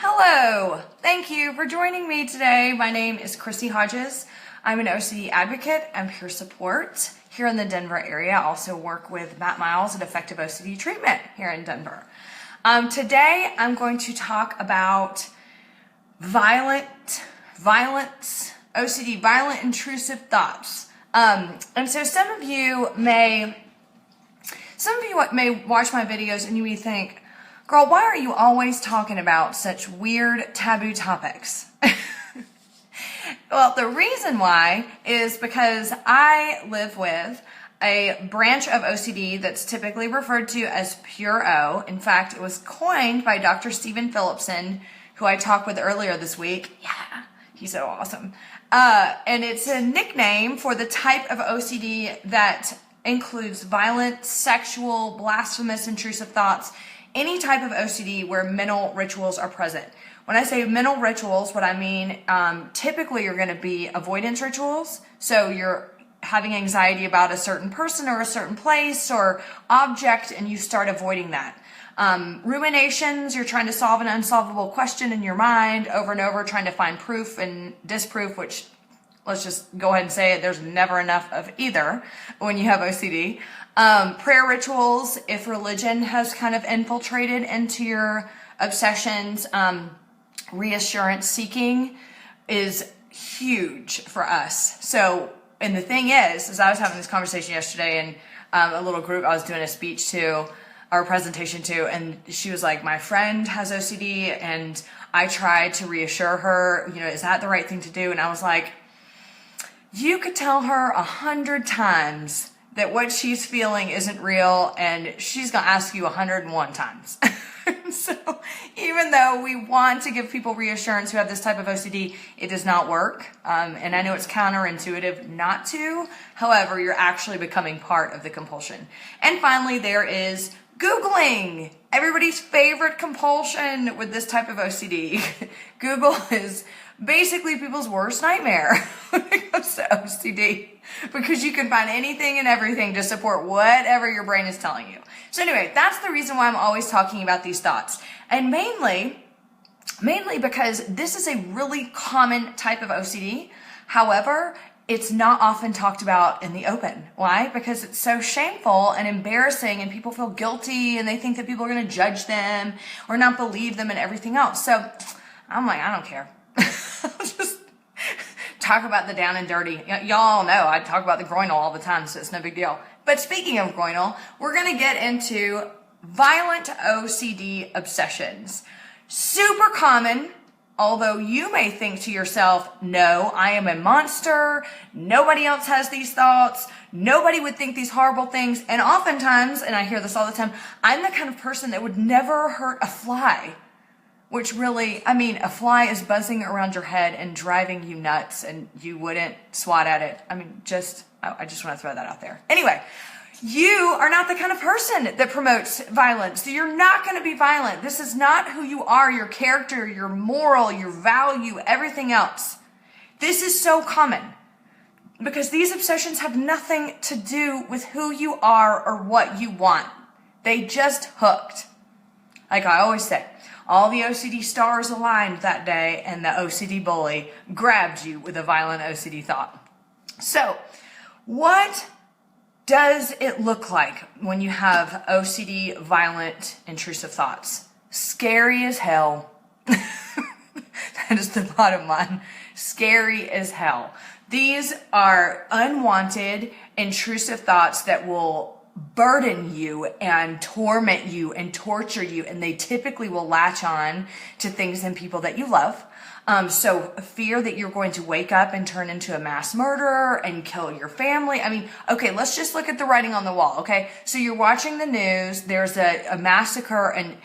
Hello, thank you for joining me today. My name is Christy Hodges. I'm an OCD advocate and peer support here in the Denver area. I also work with Matt Miles at Effective OCD Treatment here in Denver. Today I'm going to talk about violence, OCD, violent intrusive thoughts. And so some of you may watch my videos and you may think, girl, why are you always talking about such weird taboo topics? Well, the reason why is because I live with a branch of OCD that's typically referred to as pure O. In fact, it was coined by Dr. Stephen Phillipson, who I talked with earlier this week. Yeah, he's so awesome. And it's a nickname for the type of OCD that includes violent, sexual, blasphemous, intrusive thoughts, any type of OCD where mental rituals are present. When I say mental rituals, what I mean, typically you're going to be avoidance rituals. So you're having anxiety about a certain person or a certain place or object, and you start avoiding that. Ruminations, you're trying to solve an unsolvable question in your mind over and over, trying to find proof and disproof, which, let's just go ahead and say it, there's never enough of either when you have OCD. Prayer rituals, if religion has kind of infiltrated into your obsessions. Reassurance seeking is huge for us. So, and the thing is I was having this conversation yesterday in a little group I was doing a speech to, or a presentation to, and she was like, my friend has OCD, and I tried to reassure her, is that the right thing to do? And I was like, you could tell her 100 times that what she's feeling isn't real, and she's going to ask you 101 times. So even though we want to give people reassurance who have this type of OCD, it does not work. And I know it's counterintuitive not to. However, you're actually becoming part of the compulsion. And finally, there is Googling. Everybody's favorite compulsion with this type of OCD. Google is basically people's worst nightmare when it comes to OCD, because you can find anything and everything to support whatever your brain is telling you. So anyway, that's the reason why I'm always talking about these thoughts. And mainly because this is a really common type of OCD. However, it's not often talked about in the open. Why? Because it's so shameful and embarrassing, and people feel guilty, and they think that people are going to judge them or not believe them and everything else. So I'm like, I don't care. I'll just talk about the down and dirty. Y'all know I talk about the groinal all the time, so it's no big deal. But speaking of groinal, we're going to get into violent OCD obsessions. Super common, although you may think to yourself, no, I am a monster. Nobody else has these thoughts. Nobody would think these horrible things. And oftentimes, and I hear this all the time, I'm the kind of person that would never hurt a fly. Which really, a fly is buzzing around your head and driving you nuts, and you wouldn't swat at it. I just want to throw that out there. Anyway, you are not the kind of person that promotes violence. So you're not going to be violent. This is not who you are, your character, your moral, your value, everything else. This is so common because these obsessions have nothing to do with who you are or what you want. They just hooked. Like I always say, all the OCD stars aligned that day, and the OCD bully grabbed you with a violent OCD thought. So, what does it look like when you have OCD violent intrusive thoughts? Scary as hell. That is the bottom line. Scary as hell. These are unwanted intrusive thoughts that will burden you and torment you and torture you, and they typically will latch on to things and people that you love. So fear that you're going to wake up and turn into a mass murderer and kill your family. Okay, let's just look at the writing on the wall, okay? So you're watching the news, there's a massacre and,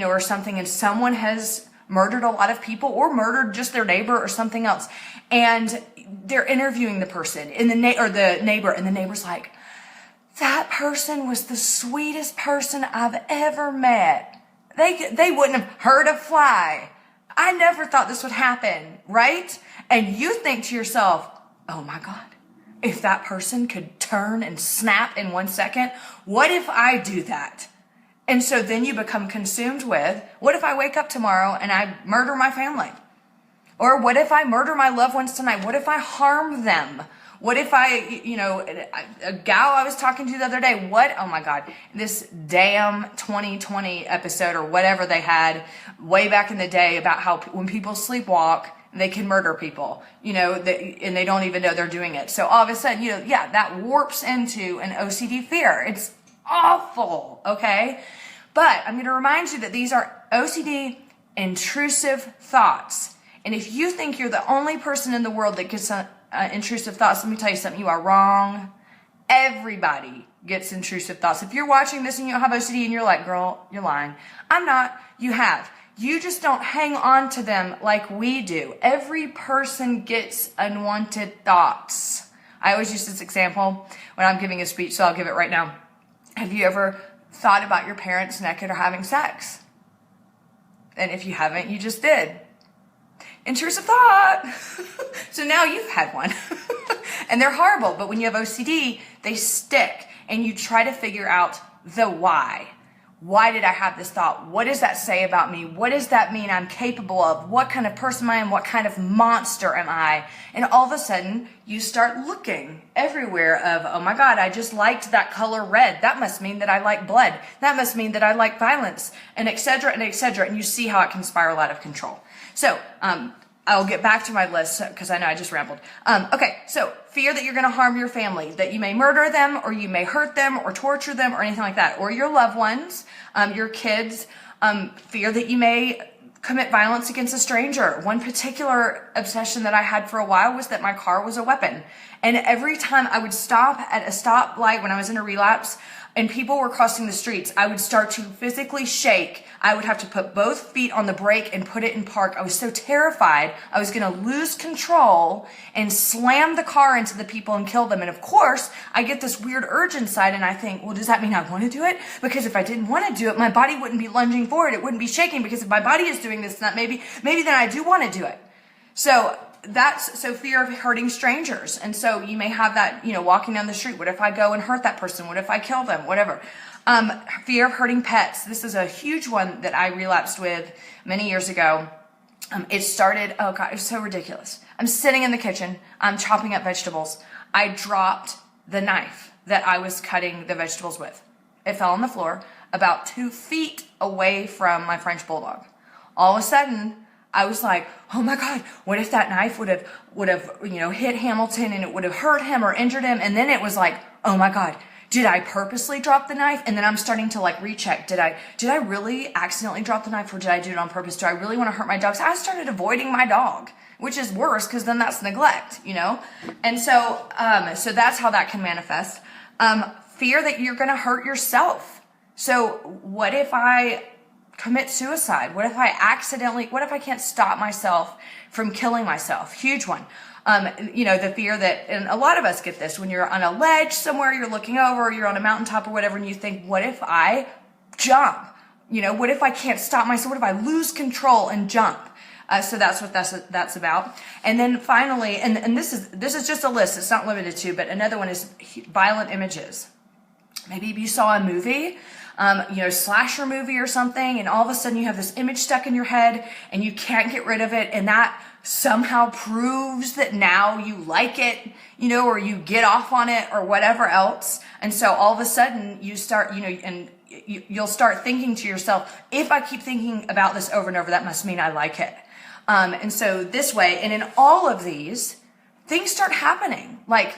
or something, and someone has murdered a lot of people or murdered just their neighbor or something else. And they're interviewing the person and the neighbor, and the neighbor's like, that person was the sweetest person I've ever met. They wouldn't have hurt a fly. I never thought this would happen, right? And you think to yourself, oh my God, if that person could turn and snap in 1 second, what if I do that? And so then you become consumed with, what if I wake up tomorrow and I murder my family? Or what if I murder my loved ones tonight? What if I harm them? What if a gal I was talking to the other day, oh my God, this damn 2020 episode or whatever they had way back in the day about how when people sleepwalk, they can murder people, and they don't even know they're doing it. So all of a sudden, that warps into an OCD fear. It's awful, okay? But I'm going to remind you that these are OCD intrusive thoughts. And if you think you're the only person in the world that gets intrusive thoughts, let me tell you something, you are wrong. Everybody gets intrusive thoughts. If you're watching this and you don't have OCD and you're like, girl, you're lying. I'm not. You have. You just don't hang on to them like we do. Every person gets unwanted thoughts. I always use this example when I'm giving a speech, so I'll give it right now. Have you ever thought about your parents naked or having sex? And if you haven't, you just did. Intrusive thought. So now you've had one. And they're horrible, but when you have OCD, they stick and you try to figure out the why. Why did I have this thought? What does that say about me? What does that mean I'm capable of? What kind of person am I? What kind of monster am I? And all of a sudden, you start looking everywhere of, oh my God, I just liked that color red. That must mean that I like blood. That must mean that I like violence, and et cetera, and et cetera. And you see how it can spiral out of control. So, I'll get back to my list because I know I just rambled. Okay, so fear that you're going to harm your family, that you may murder them or you may hurt them or torture them or anything like that, or your loved ones, your kids, fear that you may commit violence against a stranger. One particular obsession that I had for a while was that my car was a weapon. And every time I would stop at a stoplight when I was in a relapse and people were crossing the streets, I would start to physically shake. I would have to put both feet on the brake and put it in park. I was so terrified I was going to lose control and slam the car into the people and kill them. And of course, I get this weird urge inside and I think, well, does that mean I want to do it? Because if I didn't want to do it, my body wouldn't be lunging forward. It wouldn't be shaking, because if my body is doing this, then maybe then I do want to do it. So so fear of hurting strangers. And so you may have that, walking down the street. What if I go and hurt that person? What if I kill them? Whatever. Fear of hurting pets. This is a huge one that I relapsed with many years ago. It started, oh God, it was so ridiculous. I'm sitting in the kitchen. I'm chopping up vegetables. I dropped the knife that I was cutting the vegetables with. It fell on the floor about 2 feet away from my French bulldog. All of a sudden, I was like, oh my God, what if that knife would have hit Hamilton and it would have hurt him or injured him? And then it was like, oh my God, did I purposely drop the knife? And then I'm starting to recheck. Did I really accidentally drop the knife, or did I do it on purpose? Do I really want to hurt my dog? So I started avoiding my dog, which is worse because then that's neglect, And so that's how that can manifest. Fear that you're going to hurt yourself. So what if I commit suicide? What if I can't stop myself from killing myself? Huge one. The fear that, and a lot of us get this, when you're on a ledge somewhere, you're looking over, you're on a mountaintop or whatever, and you think, what if I jump? What if I can't stop myself? What if I lose control and jump? So that's what that's about. And then finally, and this is just a list, it's not limited to, but another one is violent images. Maybe you saw a movie, slasher movie or something, and all of a sudden you have this image stuck in your head and you can't get rid of it, and that somehow proves that now you like it, or you get off on it or whatever else. And so all of a sudden you start, you'll start thinking to yourself, if I keep thinking about this over and over, that must mean I like it. And so this way, and in all of these, things start happening. Like,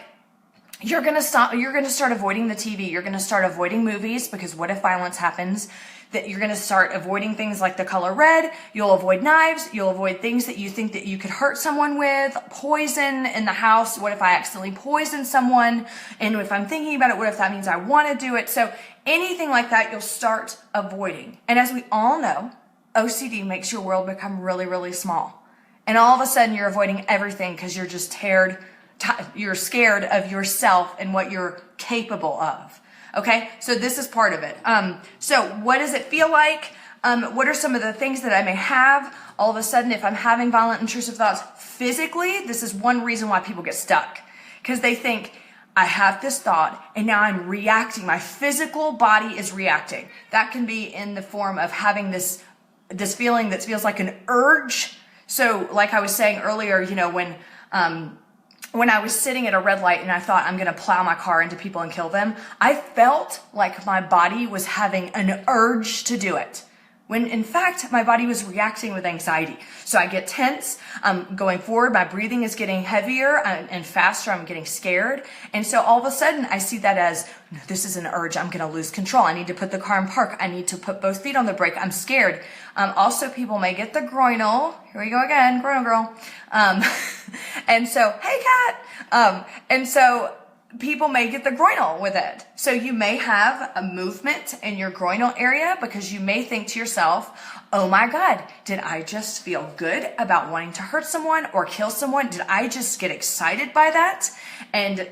you're going to start avoiding the TV. You're going to start avoiding movies, because what if violence happens? That you're going to start avoiding things like the color red. You'll avoid knives. You'll avoid things that you think that you could hurt someone with. Poison in the house. What if I accidentally poison someone? And if I'm thinking about it, what if that means I want to do it? So anything like that, you'll start avoiding. And as we all know, OCD makes your world become really, really small. And all of a sudden you're avoiding everything because you're just you're scared of yourself and what you're capable of. Okay, so this is part of it. So what does it feel like? What are some of the things that I may have? All of a sudden, if I'm having violent, intrusive thoughts physically, this is one reason why people get stuck. Because they think, I have this thought and now I'm reacting. My physical body is reacting. That can be in the form of having this feeling that feels like an urge. So like I was saying earlier, you know, when I was sitting at a red light and I thought I'm going to plow my car into people and kill them, I felt like my body was having an urge to do it, when in fact my body was reacting with anxiety. So I get tense, going forward, my breathing is getting heavier and faster, I'm getting scared. And so all of a sudden I see that as, this is an urge, I'm going to lose control. I need to put the car in park. I need to put both feet on the brake. I'm scared. Also, people may get the groinal. Here we go again, groinal girl. And so, hey cat. And so people may get the groinal with it. So you may have a movement in your groinal area because you may think to yourself, oh my God, did I just feel good about wanting to hurt someone or kill someone? Did I just get excited by that? And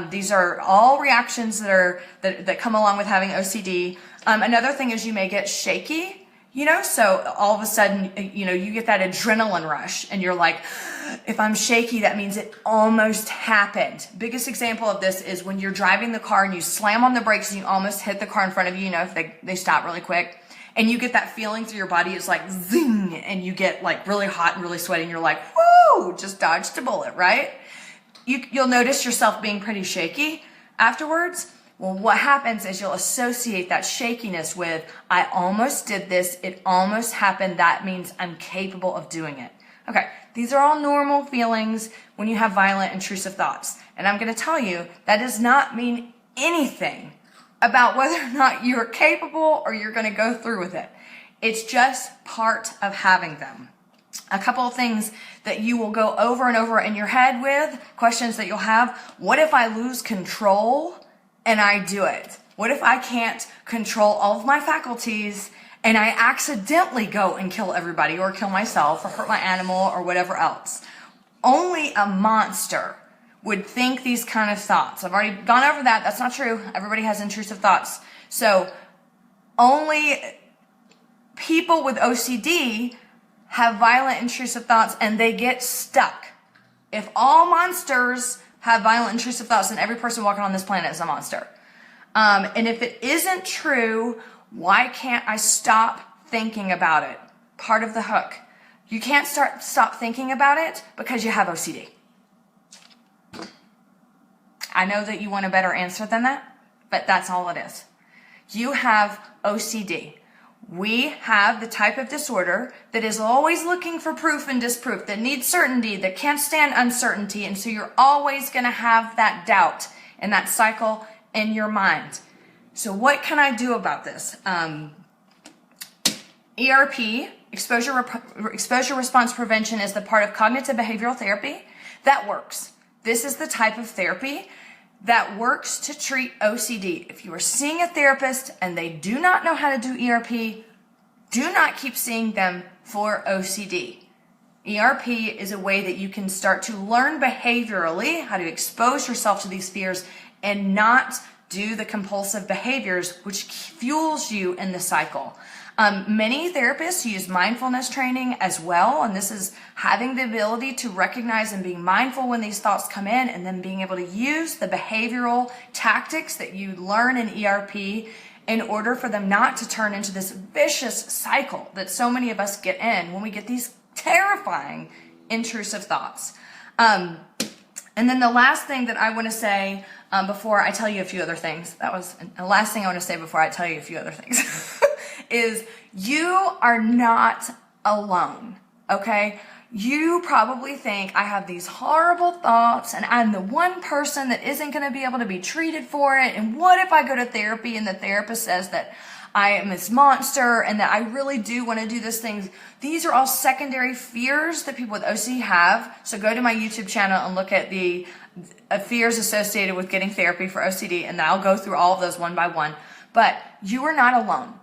these are all reactions that come along with having OCD. Another thing is you may get shaky, you know, so all of a sudden, you know, you get that adrenaline rush and you're like, if I'm shaky, that means it almost happened. Biggest example of this is when you're driving the car and you slam on the brakes and you almost hit the car in front of you, you know, if they stop really quick. And you get that feeling through your body. It's like zing, and you get like really hot and really sweaty and you're like, whoo, just dodged a bullet, right? You'll notice yourself being pretty shaky afterwards. Well, what happens is you'll associate that shakiness with, I almost did this, it almost happened, that means I'm capable of doing it. Okay, these are all normal feelings when you have violent, intrusive thoughts. And I'm going to tell you, that does not mean anything about whether or not you're capable or you're going to go through with it. It's just part of having them. A couple of things that you will go over and over in your head with, questions that you'll have. What if I lose control and I do it? What if I can't control all of my faculties and I accidentally go and kill everybody or kill myself or hurt my animal or whatever else? Only a monster would think these kind of thoughts. I've already gone over that. That's not true. Everybody has intrusive thoughts. So only people with OCD have violent intrusive thoughts and they get stuck. If all monsters have violent intrusive thoughts, then every person walking on this planet is a monster. And if it isn't true, why can't I stop thinking about it? Part of the hook. You can't stop thinking about it because you have OCD. I know that you want a better answer than that, but that's all it is. You have OCD. We have the type of disorder that is always looking for proof and disproof, that needs certainty, that can't stand uncertainty, and so you're always going to have that doubt and that cycle in your mind. So what can I do about this? ERP, exposure response prevention, is the part of cognitive behavioral therapy that works. This is the type of therapy that works to treat OCD. If you are seeing a therapist and they do not know how to do ERP, do not keep seeing them for OCD. ERP is a way that you can start to learn behaviorally how to expose yourself to these fears and not do the compulsive behaviors which fuels you in the cycle. Many therapists use mindfulness training as well, and this is having the ability to recognize and being mindful when these thoughts come in, and then being able to use the behavioral tactics that you learn in ERP in order for them not to turn into this vicious cycle that so many of us get in when we get these terrifying intrusive thoughts. And then the last thing that I want to say before I tell you a few other things, that was the last thing I want to say before I tell you a few other things, is you are not alone, okay? You probably think, I have these horrible thoughts and I'm the one person that isn't going to be able to be treated for it. And what if I go to therapy and the therapist says that I am this monster and that I really do want to do these things? These are all secondary fears that people with OCD have. So go to my YouTube channel and look at the fears associated with getting therapy for OCD, and I'll go through all of those one by one. But you are not alone.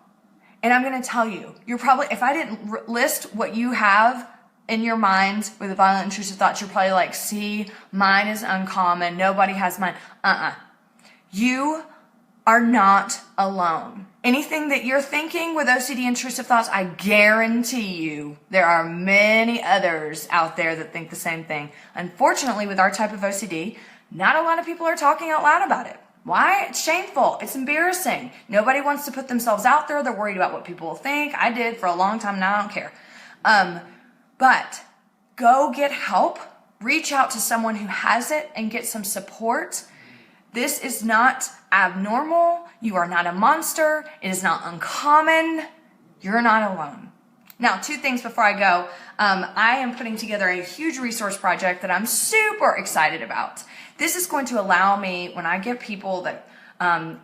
And I'm going to tell you, you're probably, if I didn't list what you have in your mind with violent intrusive thoughts, you're probably like, see, mine is uncommon. Nobody has mine. You are not alone. Anything that you're thinking with OCD intrusive thoughts, I guarantee you there are many others out there that think the same thing. Unfortunately, with our type of OCD, Not a lot of people are talking out loud about it. Why? It's shameful. It's embarrassing. Nobody wants to put themselves out there. They're worried about what people will think. I did for a long time now. I don't care. But go get help. Reach out to someone who has it and get some support. This is not abnormal. You are not a monster. It is not uncommon. You're not alone. Now, 2 things before I go. I am putting together a huge resource project that I'm super excited about. This is going to allow me, when I get people that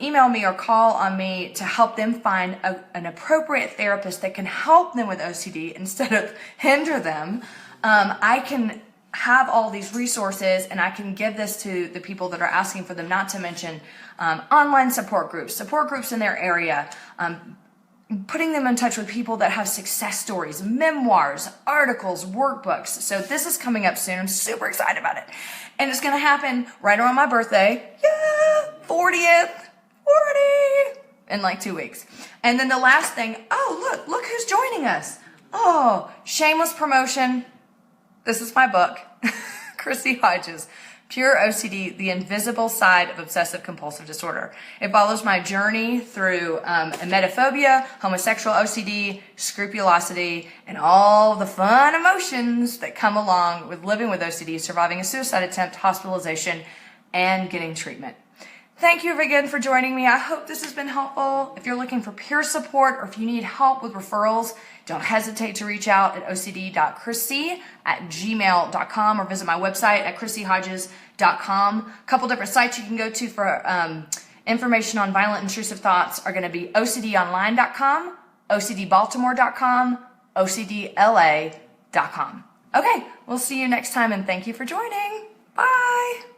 email me or call on me, to help them find an appropriate therapist that can help them with OCD instead of hinder them. I can have all these resources and I can give this to the people that are asking for them, not to mention online support groups in their area, putting them in touch with people that have success stories, memoirs, articles, workbooks. So this is coming up soon. I'm super excited about it. And it's going to happen right around my birthday. Yeah, 40th, 40, in like 2 weeks. And then the last thing, oh, look who's joining us. Oh, shameless promotion. This is my book, Chrissy Hodges, Pure OCD, The Invisible Side of Obsessive Compulsive Disorder. It follows my journey through emetophobia, homosexual OCD, scrupulosity, and all the fun emotions that come along with living with OCD, surviving a suicide attempt, hospitalization, and getting treatment. Thank you again for joining me. I hope this has been helpful. If you're looking for peer support or if you need help with referrals, don't hesitate to reach out at ocd.chrissy@gmail.com or visit my website at chrissyhodges.com. A couple different sites you can go to for information on violent intrusive thoughts are going to be ocdonline.com, ocdbaltimore.com, ocdla.com. Okay, we'll see you next time and thank you for joining. Bye.